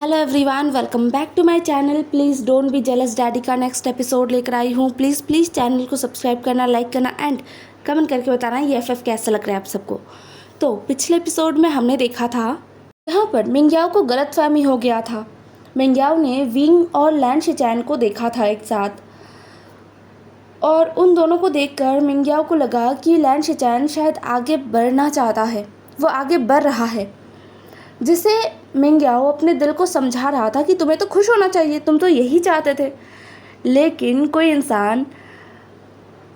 Hello everyone, welcome back to my channel. Please don't be jealous, daddy का next episode लेकर आई हूँ। Please channel को subscribe करना, लाइक करना एंड कमेंट करके बताना ये एफएफ कैसा लग रहा है आप सबको। तो पिछले एपिसोड में हमने देखा था यहाँ पर मिंगयाओ को गलतफहमी हो गया था। मिंगयाओ ने विंग और लैन शिचैन को देखा था एक साथ, और उन दोनों को देखकर मिंगयाओ को लगा कि लैन शिचैन शायद आगे बढ़ना चाहता है, वो आगे बढ़ रहा है, जिसे मिंगयाओ अपने दिल को समझा रहा था कि तुम्हें तो खुश होना चाहिए, तुम तो यही चाहते थे। लेकिन कोई इंसान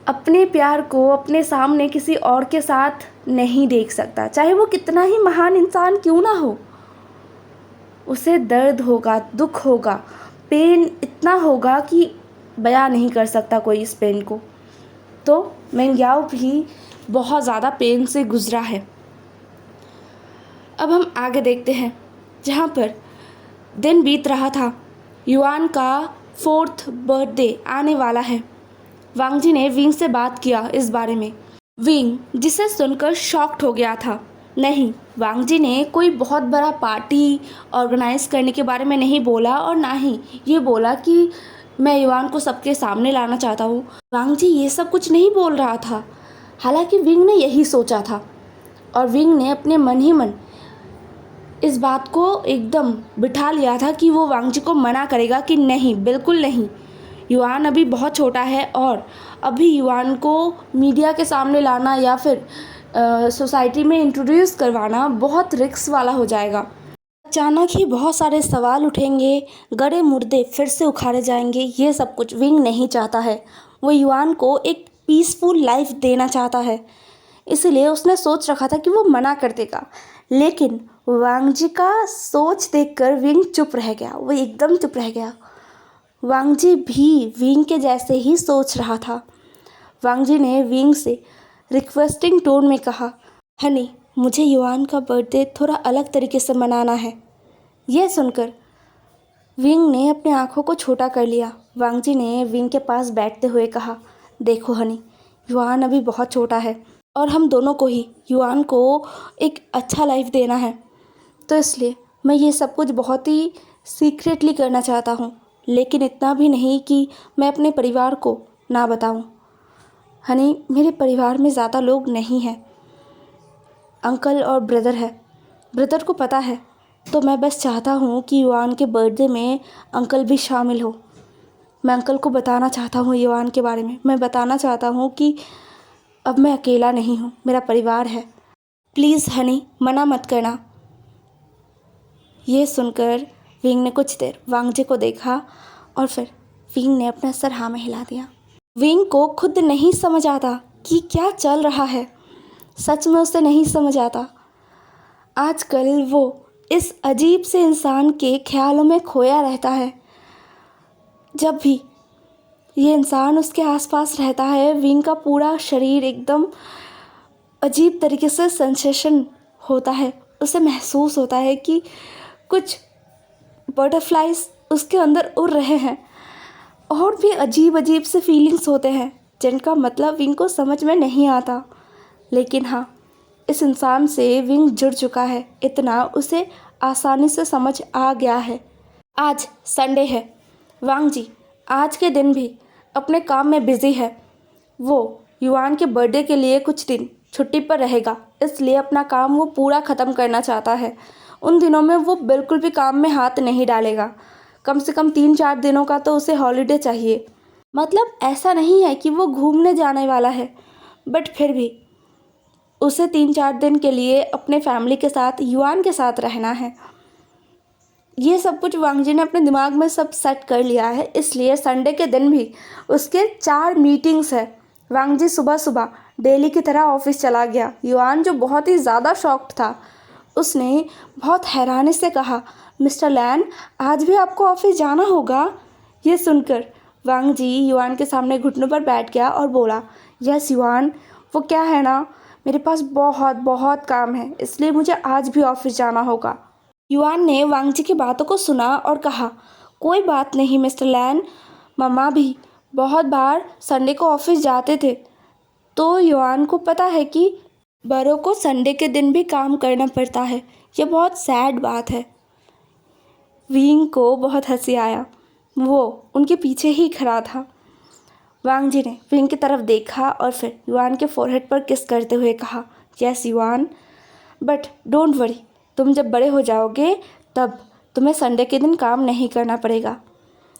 अपने प्यार को अपने सामने किसी और के साथ नहीं देख सकता, चाहे वो कितना ही महान इंसान क्यों ना हो। उसे दर्द होगा, दुख होगा, पेन इतना होगा कि बयां नहीं कर सकता कोई इस पेन को। तो मिंगयाओ भी बहुत ज़्यादा पेन से गुजरा है। अब हम आगे देखते हैं, जहाँ पर दिन बीत रहा था। युआन का 4th बर्थडे आने वाला है। वांग जी ने विंग से बात किया इस बारे में। विंग जिसे सुनकर शॉक्ड हो गया था। नहीं, वांग जी ने कोई बहुत बड़ा पार्टी ऑर्गेनाइज करने के बारे में नहीं बोला, और ना ही ये बोला कि मैं युआन को सबके सामने लाना चाहता हूँ। वांग जी ये सब कुछ नहीं बोल रहा था। हालांकि विंग ने यही सोचा था, और विंग ने अपने मन ही मन इस बात को एकदम बिठा लिया था कि वो वांग जी को मना करेगा कि नहीं, बिल्कुल नहीं, युआन अभी बहुत छोटा है, और अभी युआन को मीडिया के सामने लाना या फिर सोसाइटी में इंट्रोड्यूस करवाना बहुत रिस्क वाला हो जाएगा। अचानक ही बहुत सारे सवाल उठेंगे, गड़े मुर्दे फिर से उखाड़े जाएंगे। ये सब कुछ विंग नहीं चाहता है। वो युआन को एक पीसफुल लाइफ देना चाहता है, इसलिए उसने सोच रखा था कि वो मना कर देगा। लेकिन वांग जी का सोच देखकर विंग चुप रह गया, वो एकदम चुप रह गया। वांग जी भी विंग के जैसे ही सोच रहा था। वांग जी ने विंग से रिक्वेस्टिंग टोन में कहा, हनी, मुझे युआन का बर्थडे थोड़ा अलग तरीके से मनाना है। यह सुनकर विंग ने अपनी आंखों को छोटा कर लिया। वांग जी ने विंग के पास बैठते हुए कहा, देखो हनी, युआन अभी बहुत छोटा है, और हम दोनों को ही युआन को एक अच्छा लाइफ देना है। तो इसलिए मैं ये सब कुछ बहुत ही सीक्रेटली करना चाहता हूँ, लेकिन इतना भी नहीं कि मैं अपने परिवार को ना बताऊँ। हनी, मेरे परिवार में ज़्यादा लोग नहीं हैं, अंकल और ब्रदर है। ब्रदर को पता है, तो मैं बस चाहता हूँ कि युआन के बर्थडे में अंकल भी शामिल हो। मैं अंकल को बताना चाहता हूँ युआन के बारे में। मैं बताना चाहता हूँ कि अब मैं अकेला नहीं हूँ, मेरा परिवार है। प्लीज़ हनी, मना मत करना। ये सुनकर विंग ने कुछ देर वांग जी को देखा, और फिर विंग ने अपना सर हाँ में हिला दिया। विंग को खुद नहीं समझ आता कि क्या चल रहा है। सच में उसे नहीं समझ आता। आजकल वो इस अजीब से इंसान के ख्यालों में खोया रहता है। जब भी ये इंसान उसके आसपास रहता है, विंग का पूरा शरीर एकदम अजीब तरीके से सेंसेशन होता है। उसे महसूस होता है कि कुछ बटरफ्लाइज उसके अंदर उड़ रहे हैं, और भी अजीब अजीब से फीलिंग्स होते हैं जिनका मतलब विंग को समझ में नहीं आता। लेकिन हाँ, इस इंसान से विंग जुड़ चुका है, इतना उसे आसानी से समझ आ गया है। आज संडे है। वांग जी आज के दिन भी अपने काम में बिजी है। वो युआन के बर्थडे के लिए कुछ दिन छुट्टी पर रहेगा, इसलिए अपना काम वो पूरा ख़त्म करना चाहता है। उन दिनों में वो बिल्कुल भी काम में हाथ नहीं डालेगा। कम से कम 3-4 दिनों का तो उसे हॉलीडे चाहिए। मतलब ऐसा नहीं है कि वो घूमने जाने वाला है, बट फिर भी उसे 3-4 दिन के लिए अपने फैमिली के साथ, युआन के साथ रहना है। ये सब कुछ वांग जी ने अपने दिमाग में सब सेट कर लिया है, इसलिए संडे के दिन भी उसके 4 मीटिंग्स है। वांग जी सुबह सुबह डेली की तरह ऑफिस चला गया। युआन, जो बहुत ही ज़्यादा शॉक्ड था, उसने बहुत हैरानी से कहा, मिस्टर लैन, आज भी आपको ऑफिस जाना होगा? ये सुनकर वांग जी युआन के सामने घुटनों पर बैठ गया और बोला, यस युआन, वो क्या है ना, मेरे पास बहुत बहुत काम है, इसलिए मुझे आज भी ऑफिस जाना होगा। युआन ने वांग जी की बातों को सुना और कहा, कोई बात नहीं मिस्टर लैन, मम्मा भी बहुत बार संडे को ऑफिस जाते थे, तो युआन को पता है कि बड़ों को संडे के दिन भी काम करना पड़ता है। ये बहुत सैड बात है। विंग को बहुत हंसी आया। वो उनके पीछे ही खड़ा था। वांग जी ने विंग की तरफ देखा और फिर युआन के फोरहेड पर किस करते हुए कहा, yes yuan, but don't worry, तुम जब बड़े हो जाओगे तब तुम्हें संडे के दिन काम नहीं करना पड़ेगा।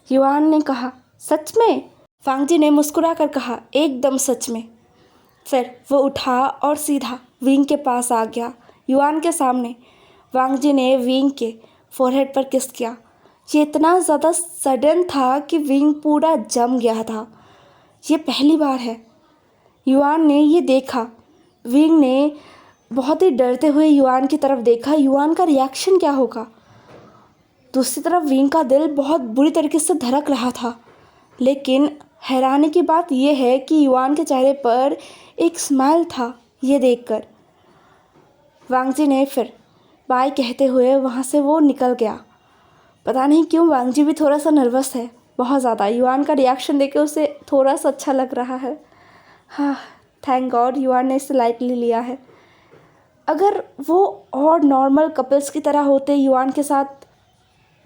युआन ने कहा, सच में? वांग जी ने मुस्कुरा कर कहा, एकदम सच में। फिर वो उठा और सीधा विंग के पास आ गया। युआन के सामने वांग जी ने विंग के फोरहेड पर किस किया। ये इतना ज़्यादा सडन था कि विंग पूरा जम गया था। ये पहली बार है युआन ने ये देखा। विंग ने बहुत ही डरते हुए युआन की तरफ देखा। युआन का रिएक्शन क्या होगा? दूसरी तरफ विंग का दिल बहुत बुरी तरीके से धड़क रहा था। लेकिन हैरानी की बात यह है कि युआन के चेहरे पर एक स्माइल था। ये देखकर वांग जी ने फिर बाय कहते हुए वहाँ से वो निकल गया। पता नहीं क्यों वांग जी भी थोड़ा सा नर्वस है, बहुत ज़्यादा। युआन का रिएक्शन देख के उसे थोड़ा सा अच्छा लग रहा है। हाँ, थैंक गॉड युआन ने इसे लाइटली लिया है। अगर वो और नॉर्मल कपल्स की तरह होते युआन के साथ,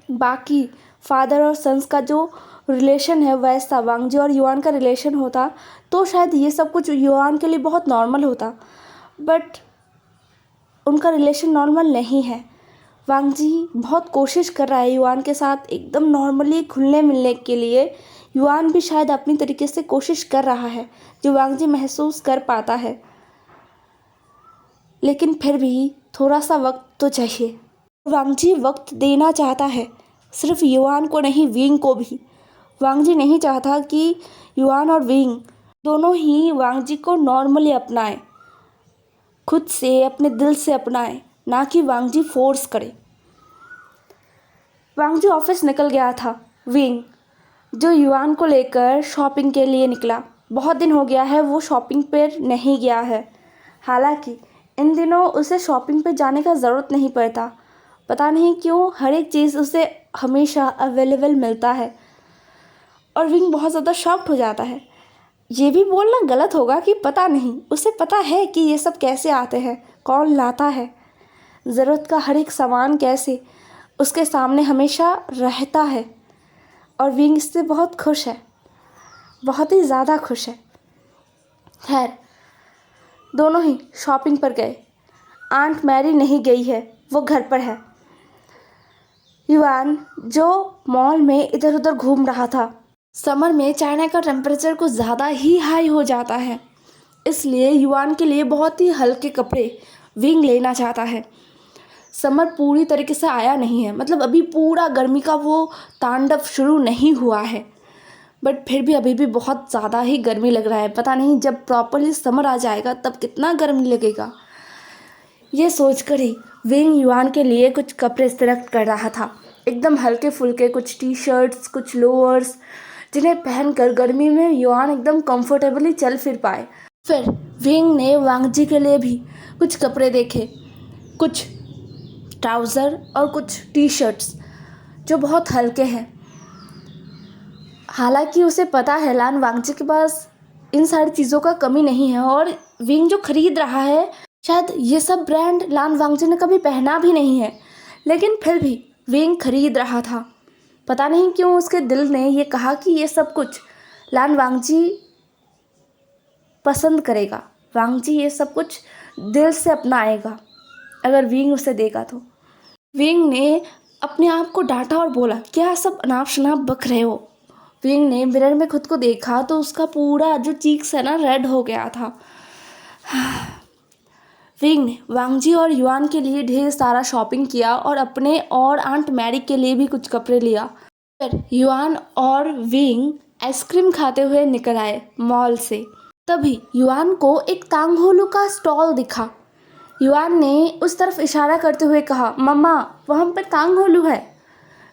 बाकी फादर और सन्स का जो रिलेशन है वैसा वांग जी और युआन का रिलेशन होता, तो शायद ये सब कुछ युआन के लिए बहुत नॉर्मल होता। बट उनका रिलेशन नॉर्मल नहीं है। वांग जी बहुत कोशिश कर रहा है युआन के साथ एकदम नॉर्मली घुलने मिलने के लिए। युआन भी शायद अपनी तरीके से कोशिश कर रहा है, जो वांग जी महसूस कर पाता है। लेकिन फिर भी थोड़ा सा वक्त तो चाहिए। वांग जी वक्त देना चाहता है, सिर्फ युआन को नहीं, विंग को भी। वांग जी नहीं चाहता कि युआन और विंग दोनों ही वांग जी को नॉर्मली अपनाएं, खुद से अपने दिल से अपनाएं, ना कि वांग जी फोर्स करे। वांग जी ऑफिस निकल गया था। विंग जो युआन को लेकर शॉपिंग के लिए निकला, बहुत दिन हो गया है वो शॉपिंग पर नहीं गया है। हालांकि इन दिनों उसे शॉपिंग पे जाने का ज़रूरत नहीं पड़ता। पता नहीं क्यों हर एक चीज़ उसे हमेशा अवेलेबल मिलता है और विंग बहुत ज़्यादा शॉक्ड हो जाता है। ये भी बोलना गलत होगा कि पता नहीं, उसे पता है कि ये सब कैसे आते हैं, कौन लाता है, ज़रूरत का हर एक सामान कैसे उसके सामने हमेशा रहता है। और विंग इससे बहुत खुश है, बहुत ही ज़्यादा खुश है। खैर, दोनों ही शॉपिंग पर गए। आंट मैरी नहीं गई है, वो घर पर है। युआन जो मॉल में इधर उधर घूम रहा था। समर में चाइना का टेम्परेचर कुछ ज़्यादा ही हाई हो जाता है, इसलिए युआन के लिए बहुत ही हल्के कपड़े विंग लेना चाहता है। समर पूरी तरीके से आया नहीं है, मतलब अभी पूरा गर्मी का वो तांडव शुरू नहीं हुआ है, बट फिर भी अभी भी बहुत ज़्यादा ही गर्मी लग रहा है। पता नहीं जब प्रॉपरली समर आ जाएगा तब कितना गर्मी लगेगा। ये सोचकर ही विंग युआन के लिए कुछ कपड़े सिलेक्ट कर रहा था, एकदम हल्के फुल्के, कुछ टी शर्ट्स, कुछ लोअर्स, जिन्हें पहनकर गर्मी में युआन एकदम कंफर्टेबली चल फिर पाए। फिर विंग ने वांग जी के लिए भी कुछ कपड़े देखे, कुछ ट्राउज़र और कुछ टी शर्ट्स जो बहुत हल्के हैं। हालांकि उसे पता है लान वांग जी के पास इन सारी चीज़ों का कमी नहीं है और विंग जो खरीद रहा है शायद ये सब ब्रांड लान वांग जी ने कभी पहना भी नहीं है, लेकिन फिर भी विंग खरीद रहा था। पता नहीं क्यों उसके दिल ने ये कहा कि ये सब कुछ लान वांग जी पसंद करेगा, वांग जी ये सब कुछ दिल से अपनाएगा अगर विंग उसे देगा तो। विंग ने अपने आप को डांटा और बोला, क्या सब अनाप शनाप बक रहे हो। विंग ने मिरर में खुद को देखा तो उसका पूरा जो चीक्स है ना रेड हो गया था। विंग ने वांग जी और युआन के लिए ढेर सारा शॉपिंग किया और अपने और आंट मैरी के लिए भी कुछ कपड़े लिया। फिर युआन और विंग आइसक्रीम खाते हुए निकल आए मॉल से। तभी युआन को एक तांगहोलू का स्टॉल दिखा। युआन ने उस तरफ इशारा करते हुए कहा, मम्मा वहाँ पर तांगहोलू है।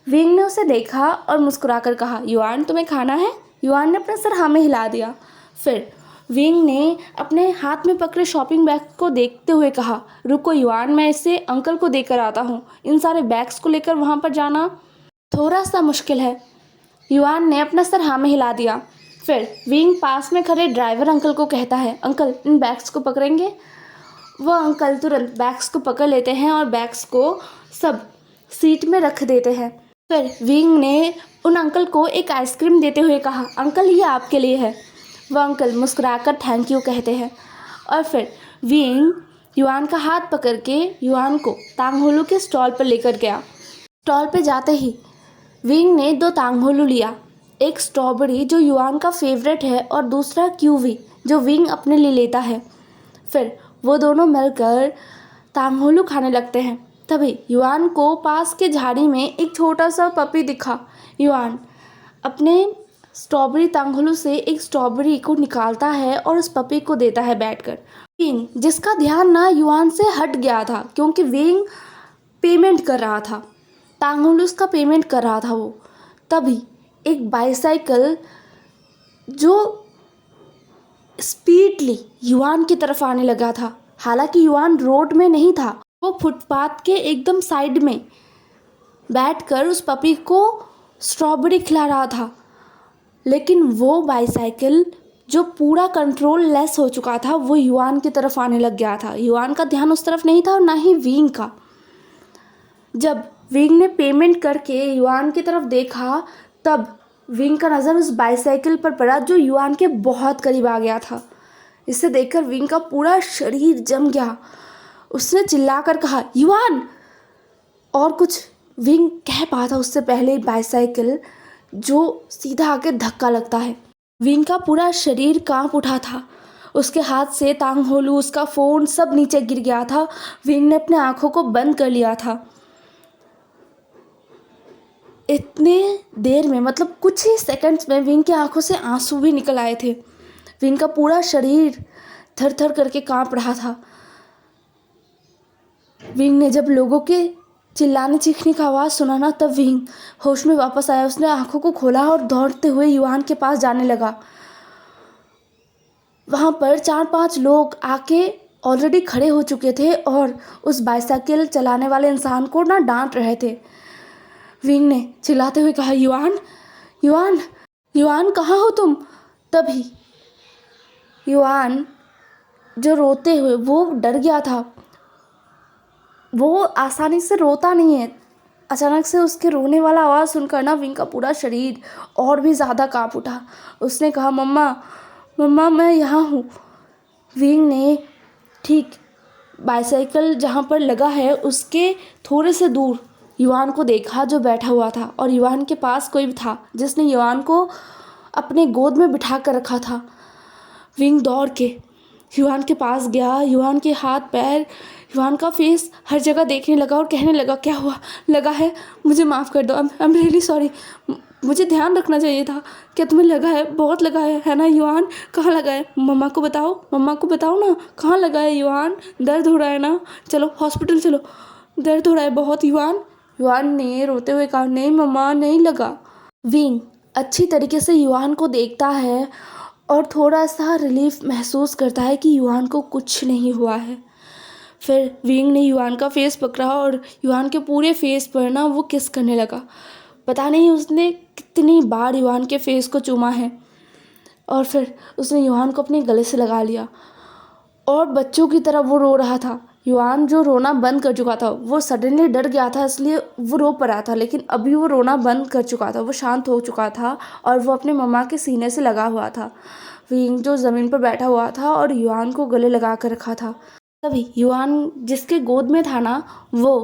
विंग ने उसे देखा और मुस्कुराकर कहा, युआन तुम्हें खाना है? युआन ने अपना सर हाँ में हिला दिया। फिर विंग ने अपने हाथ में पकड़े शॉपिंग बैग को देखते हुए कहा, रुको युआन, मैं इसे अंकल को देकर आता हूँ। इन सारे बैग्स को लेकर वहाँ पर जाना थोड़ा सा मुश्किल है। युआन ने अपना सर हाँ में हिला दिया। फिर विंग पास में खड़े ड्राइवर अंकल को कहता है, अंकल इन बैग्स को पकड़ेंगे? वह अंकल तुरंत बैग्स को पकड़ लेते हैं और बैग्स को सब सीट में रख देते हैं। फिर विंग ने उन अंकल को एक आइसक्रीम देते हुए कहा, अंकल ये आपके लिए है। वह अंकल मुस्कुराकर थैंक यू कहते हैं और फिर विंग युआन का हाथ पकड़ के युआन को तांगहोलू के स्टॉल पर लेकर गया। स्टॉल पे जाते ही विंग ने 2 तांगहोलू लिया, एक स्ट्रॉबेरी जो युआन का फेवरेट है और दूसरा क्यूवी जो विंग अपने लिए लेता है। फिर वो दोनों मिलकर तांगहोलू खाने लगते हैं। तभी युआन को पास के झाड़ी में एक छोटा सा पपी दिखा। युआन अपने स्ट्रॉबेरी तांगहोलू से एक स्ट्रॉबेरी को निकालता है और उस पपी को देता है बैठकर। विंग जिसका ध्यान ना युआन से हट गया था क्योंकि विंग पेमेंट कर रहा था, तांगहोलू का पेमेंट कर रहा था वो। तभी एक बाईसाइकिल जो स्पीडली युआन की तरफ आने लगा था। हालांकि युआन रोड में नहीं था, वो फुटपाथ के एकदम साइड में बैठकर उस पपी को स्ट्रॉबेरी खिला रहा था। लेकिन वो बाईसाइकिल जो पूरा कंट्रोल लेस हो चुका था वो युआन की तरफ आने लग गया था। युआन का ध्यान उस तरफ नहीं था और ना ही विंग का। जब विंग ने पेमेंट करके युआन की तरफ देखा तब विंग का नज़र उस बाईसाइकिल पर पड़ा जो युआन के बहुत करीब आ गया था। इसे देखकर विंग का पूरा शरीर जम गया। उसने चिल्लाकर कहा, युआन! और कुछ विंग कह पाया था उससे पहले बाईसाइकिल जो सीधा आके धक्का लगता है। विंग का पूरा शरीर कांप उठा था। उसके हाथ से तांगहोलू, उसका फ़ोन सब नीचे गिर गया था। विंग ने अपने आँखों को बंद कर लिया था। इतने देर में मतलब कुछ ही सेकंड्स में विंग की आंखों से आंसू भी निकल आए थे। विंग का पूरा शरीर थर थर करके कांप रहा था। विंग ने जब लोगों के चिल्लाने चीखने का आवाज़ सुना ना तब विंग होश में वापस आया। उसने आंखों को खोला और दौड़ते हुए युआन के पास जाने लगा। वहाँ पर 4-5 लोग आके ऑलरेडी खड़े हो चुके थे और उस बाईसाइकिल चलाने वाले इंसान को ना डांट रहे थे। विंग ने चिल्लाते हुए कहा, युआन! युआन! युआन कहाँ हो तुम? तभी युआन जो रोते हुए वो डर गया था। वो आसानी से रोता नहीं है। अचानक से उसके रोने वाला आवाज़ सुनकर ना विंग का पूरा शरीर और भी ज़्यादा कांप उठा। उसने कहा, मम्मा मम्मा मैं यहाँ हूँ। विंग ने ठीक बाईसाइकिल जहाँ पर लगा है उसके थोड़े से दूर युआन को देखा जो बैठा हुआ था और युआन के पास कोई था जिसने युआन को अपने गोद में बिठा कर रखा था। विंग दौड़ के युआन के पास गया। युआन के हाथ पैर, युआन का फेस हर जगह देखने लगा और कहने लगा, क्या हुआ? लगा है? मुझे माफ़ कर दो, आई एम रियली सॉरी। मुझे ध्यान रखना चाहिए था। क्या तुम्हें लगा है? बहुत लगा है ना युआन? कहाँ लगा है? मम्मा को बताओ ना, कहाँ लगा है युआन? दर्द हो रहा है ना? चलो हॉस्पिटल चलो, दर्द हो रहा है बहुत युआन। युआन ने रोते हुए कहा, नहीं मम्मा नहीं लगा। विंग अच्छी तरीके से युआन को देखता है और थोड़ा सा रिलीफ महसूस करता है कि युआन को कुछ नहीं हुआ है। फिर विंग ने युआन का फेस पकड़ा और युआन के पूरे फेस पर ना वो किस करने लगा। पता नहीं उसने कितनी बार युआन के फेस को चूमा है। और फिर उसने युआन को अपने गले से लगा लिया और बच्चों की तरह वो रो रहा था। युआन जो रोना बंद कर चुका था, वो सडनली डर गया था इसलिए वो रो पड़ा था, लेकिन अभी वो रोना बंद कर चुका था, वो शांत हो चुका था और वो अपने मम्मा के सीने से लगा हुआ था। विंग जो ज़मीन पर बैठा हुआ था और युआन को गले लगा कर रखा था। तभी युआन जिसके गोद में था ना वो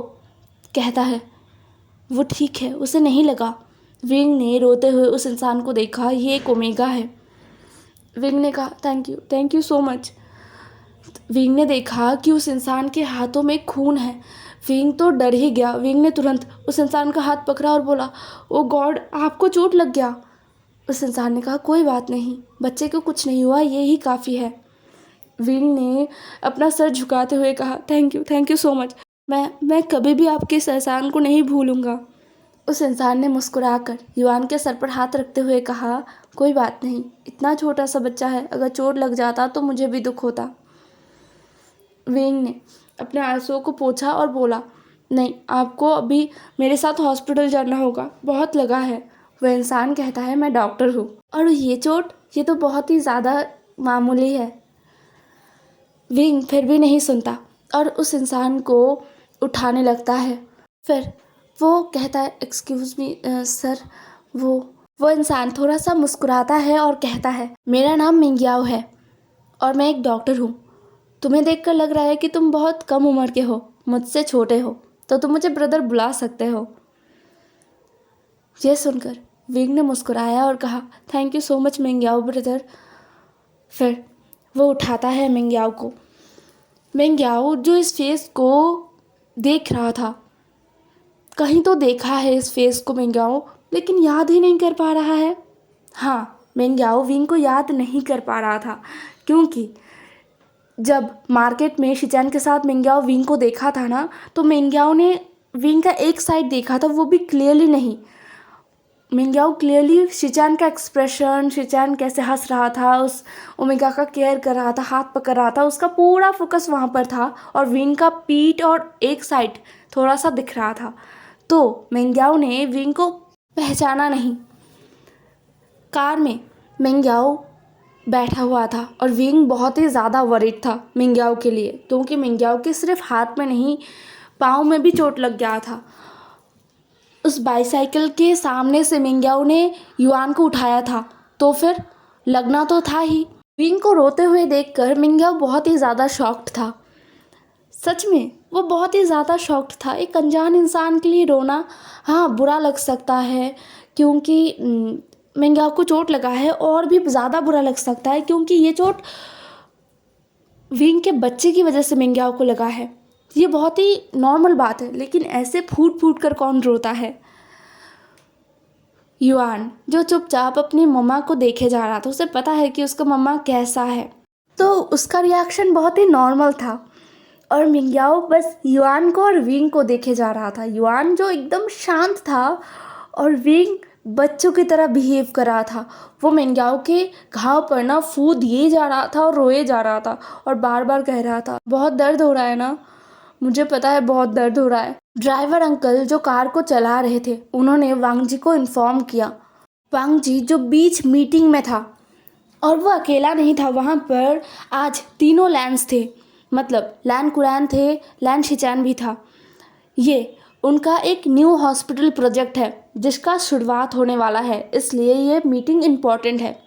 कहता है, वो ठीक है, उसे नहीं लगा। विंग ने रोते हुए उस इंसान को देखा, ये एक ओमेगा है। विंग ने कहा, thank you so much. Wing ने देखा कि उस इंसान के हाथों में खून है। विंग तो डर ही गया। विंग ने तुरंत उस इंसान का हाथ पकड़ा और बोला, ओ गॉड, आपको चोट लग गया। उस इंसान ने कहा, कोई बात नहीं, बच्चे को कुछ नहीं हुआ, ये ही काफ़ी है। विंग ने अपना सर झुकाते हुए कहा, थैंक यू सो मच। मैं कभी भी आपके इस एहसान को नहीं भूलूंगा। उस इंसान ने मुस्कुराकर युआन के सर पर हाथ रखते हुए कहा, कोई बात नहीं, इतना छोटा सा बच्चा है, अगर चोट लग जाता तो मुझे भी दुख होता। विंग ने अपने आंसुओं को पोंछा और बोला, नहीं, आपको अभी मेरे साथ हॉस्पिटल जाना होगा, बहुत लगा है। वह इंसान कहता है, मैं डॉक्टर हूँ और ये चोट, ये तो बहुत ही ज़्यादा मामूली है। विंग फिर भी नहीं सुनता और उस इंसान को उठाने लगता है। फिर वो कहता है एक्सक्यूज़ मी सर। वो इंसान थोड़ा सा मुस्कुराता है और कहता है मेरा नाम मिंग्याओ है और मैं एक डॉक्टर हूँ। तुम्हें देखकर लग रहा है कि तुम बहुत कम उम्र के हो, मुझसे छोटे हो, तो तुम मुझे ब्रदर बुला सकते हो। यह सुनकर विंग ने मुस्कुराया और कहा thank you so much Mingyao brother. फिर वो उठाता है मिंग्याओ को। मिंग्याओ जो इस फेस को देख रहा था, कहीं तो देखा है इस फेस को मिंग्याओ, लेकिन याद ही नहीं कर पा रहा है। हाँ, मिंग्याओ विंग को याद नहीं कर पा रहा था, क्योंकि जब मार्केट में शिचैन के साथ मिंग्याओ विंग को देखा था ना, तो मिंग्याओ ने विंग का एक साइड देखा था, वो भी क्लियरली नहीं। मिंग्याओ क्लियरली शिचैन का एक्सप्रेशन, शिचैन कैसे हंस रहा था, उस ओमेगा का केयर कर रहा था, हाथ पकड़ रहा था, उसका पूरा फोकस वहाँ पर था, और विंग का पीठ और एक साइड थोड़ा सा दिख रहा था। तो मिंग्याओ ने विंग को पहचाना नहीं। कार में मिंग्याओ बैठा हुआ था और विंग बहुत ही ज़्यादा वरीड था मिंग्याओ के लिए, क्योंकि मिंग्याओ के सिर्फ हाथ में नहीं, पाँव में भी चोट लग गया था। उस बाईसाइकिल के सामने से मिंग्याओ ने युआन को उठाया था, तो फिर लगना तो था ही। विंग को रोते हुए देखकर मिंग्याओ बहुत ही ज़्यादा शॉक्ड था। सच में वो बहुत ही ज़्यादा शॉक्ड था। एक अनजान इंसान के लिए रोना, हाँ, बुरा लग सकता है, क्योंकि मिंग्याओ को चोट लगा है, और भी ज़्यादा बुरा लग सकता है क्योंकि ये चोट विंग के बच्चे की वजह से मिंग्याओ को लगा है। ये बहुत ही नॉर्मल बात है, लेकिन ऐसे फूट फूट कर कौन रोता है। युआन जो चुपचाप अपनी मम्मा को देखे जा रहा था, उसे पता है कि उसका मम्मा कैसा है, तो उसका रिएक्शन बहुत ही नॉर्मल था। और मिंग्याओ बस युआन को और विंग को देखे जा रहा था। युआन जो एकदम शांत था और विंग बच्चों की तरह बिहेव कर रहा था। वो मिंग्याओ के घाव पर ना फू दिए जा रहा था और रोए जा रहा था और बार बार कह रहा था बहुत दर्द हो रहा है ना, मुझे पता है बहुत दर्द हो रहा है। ड्राइवर अंकल जो कार को चला रहे थे, उन्होंने वांग जी को इन्फॉर्म किया। वांग जी जो बीच मीटिंग में था, और वो अकेला नहीं था, वहाँ पर आज तीनों लैंस थे, मतलब लैन कुरैन थे, लैन शिचैन भी था। ये उनका एक न्यू हॉस्पिटल प्रोजेक्ट है जिसका शुरुआत होने वाला है, इसलिए ये मीटिंग इम्पॉर्टेंट है।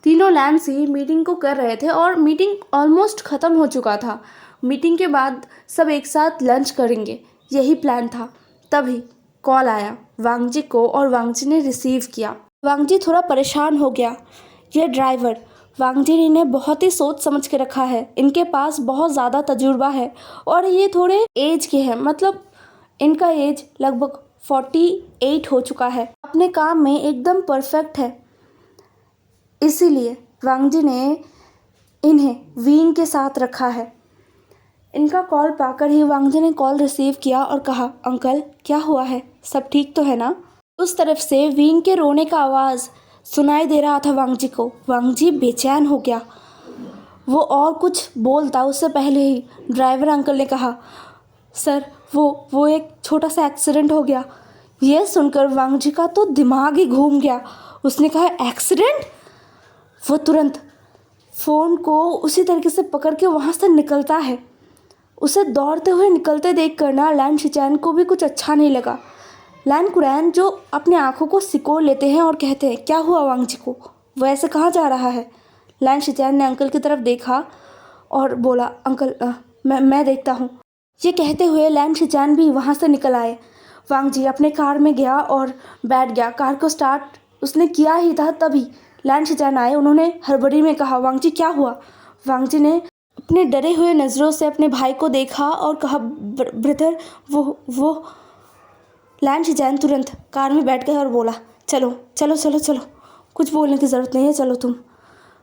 तीनों लैंस ही मीटिंग को कर रहे थे और मीटिंग ऑलमोस्ट ख़त्म हो चुका था। मीटिंग के बाद सब एक साथ लंच करेंगे, यही प्लान था। तभी कॉल आया वांग जी को और वांग जी ने रिसीव किया। वांग जी थोड़ा परेशान हो गया। ये ड्राइवर वांग जी ने बहुत ही सोच समझ के रखा है, इनके पास बहुत ज़्यादा तजुर्बा है और ये थोड़े एज के हैं, मतलब इनका एज लगभग 48 हो चुका है। अपने काम में एकदम परफेक्ट है, इसीलिए वांग जी ने इन्हें विंग के साथ रखा है। इनका कॉल पाकर ही वांग जी ने कॉल रिसीव किया और कहा अंकल क्या हुआ है, सब ठीक तो है ना। उस तरफ से विंग के रोने का आवाज़ सुनाई दे रहा था वांग जी को। वांग जी बेचैन हो गया। वो और कुछ बोलता उससे पहले ही ड्राइवर अंकल ने कहा सर वो एक छोटा सा एक्सीडेंट हो गया। यह सुनकर वांग जी का तो दिमाग ही घूम गया। उसने कहा एक्सीडेंट। वो तुरंत फ़ोन को उसी तरीके से पकड़ के वहाँ से निकलता है। उसे दौड़ते हुए निकलते देख कर ना लैन शिचैन को भी कुछ अच्छा नहीं लगा। लैन कुरैन जो अपने आँखों को सिकोड़ लेते हैं और कहते हैं क्या हुआ वांग जी को, वो ऐसे कहाँ जा रहा है। लैन शिचैन ने अंकल की तरफ देखा और बोला अंकल मैं देखता हूँ। ये कहते हुए लैन शिचैन भी वहाँ से निकल आए। वांग जी अपने कार में गया और बैठ गया। कार को स्टार्ट उसने किया ही था, तभी लैन शिचैन आए। उन्होंने हड़बड़ी में कहा वांग जी क्या हुआ। वांग जी ने अपने डरे हुए नज़रों से अपने भाई को देखा और कहा ब्रदर वो लैन शिचैन तुरंत कार में बैठ गए और बोला चलो चलो चलो चलो, कुछ बोलने की ज़रूरत नहीं है, चलो तुम।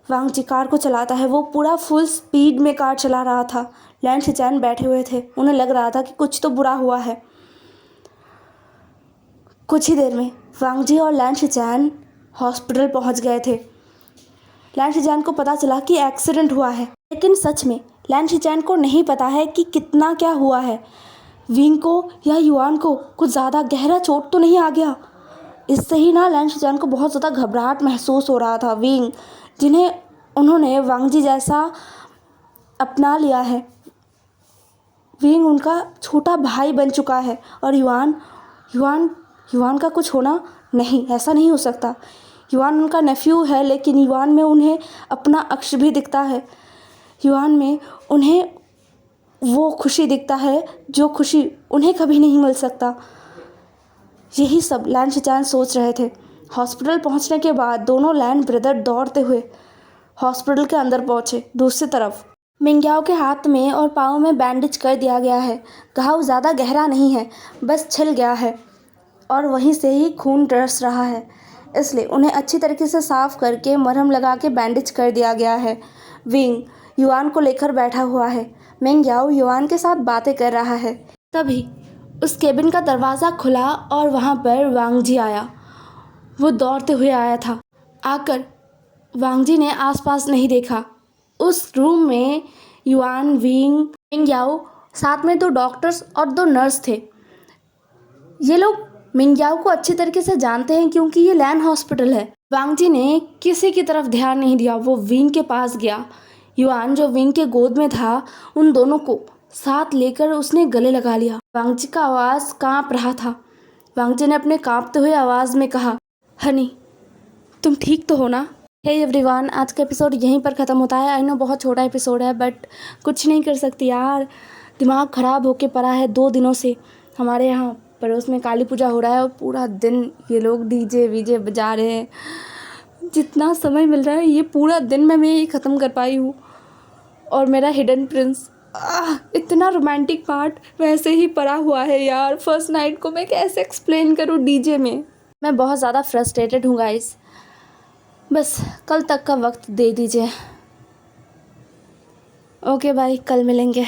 वांग जी कार को चलाता है। वो पूरा फुल स्पीड में कार चला रहा था। लैन शिचैन बैठे हुए थे, उन्हें लग रहा था कि कुछ तो बुरा हुआ है। कुछ ही देर में वांग जी और लैन शिचैन हॉस्पिटल पहुंच गए थे। लैन शिचैन को पता चला कि एक्सीडेंट हुआ है, लेकिन सच में लैन शिचैन को नहीं पता है कि कितना क्या हुआ है। विंग को या युआन को कुछ ज़्यादा गहरा चोट तो नहीं आ गया। इससे ही ना लैन शिचैन को बहुत ज़्यादा घबराहट महसूस हो रहा था। विंग जिन्हें उन्होंने वांग जी जैसा अपना लिया है, विंग उनका छोटा भाई बन चुका है और युआन युवान युवान का कुछ होना? नहीं, ऐसा नहीं हो सकता। युवान उनका नेफ्यू है, लेकिन युवान में उन्हें अपना अक्ष भी दिखता है। युवान में उन्हें वो खुशी दिखता है जो खुशी उन्हें कभी नहीं मिल सकता। यही सब लैन शिचान सोच रहे थे। हॉस्पिटल पहुंचने के बाद दोनों लैन ब्रदर दौड़ते हुए हॉस्पिटल के अंदर पहुंचे। दूसरी तरफ मिंग्याओ के हाथ में और पाँव में बैंडेज कर दिया गया है। घाव ज़्यादा गहरा नहीं है, बस छिल गया है और वहीं से ही खून रस रहा है, इसलिए उन्हें अच्छी तरीके से साफ करके मरहम लगा के बैंडेज कर दिया गया है। विंग युआन को लेकर बैठा हुआ है। मिंग्याओ युआन के साथ बातें कर रहा है। तभी उस केबिन का दरवाज़ा खुला और वहाँ पर वांगजी आया। वो दौड़ते हुए आया था। आकर वांगजी ने आसपास नहीं देखा। उस रूम में युआन, विंग, मिंग्याओ, साथ में 2 डॉक्टर्स और 2 नर्स थे। ये लोग मिंग्याओ को अच्छी तरीके से जानते हैं क्योंकि ये लैन हॉस्पिटल है। वांगजी ने किसी की तरफ ध्यान नहीं दिया। वो विंग के पास गया। युआन जो विंग के गोद में था, उन दोनों को साथ लेकर उसने गले लगा लिया। वांगजी का आवाज़ कांप रहा था। वांगजी ने अपने कांपते हुए आवाज़ में कहा, हनी, तुम ठीक तो हो ना? हे एवरीवन, आज का एपिसोड यहीं पर ख़त्म होता है। आई नो बहुत छोटा एपिसोड है, बट कुछ नहीं कर सकती यार। दिमाग ख़राब होके पड़ा है 2 दिनों से। हमारे यहाँ पड़ोस में काली पूजा हो रहा है और पूरा दिन ये लोग डीजे वीजे बजा रहे हैं। जितना समय मिल रहा है ये पूरा दिन में मैं यही ख़त्म कर पाई हूँ। और मेरा हिडन प्रिंस, इतना रोमांटिक पार्ट वैसे ही पड़ा हुआ है यार। फर्स्ट नाइट को मैं कैसे एक्सप्लेन करूँ डीजे में। मैं बहुत ज़्यादा फ्रस्ट्रेटेड हूँ गाइस। बस कल तक का वक्त दे दीजिए। ओके बाय, कल मिलेंगे।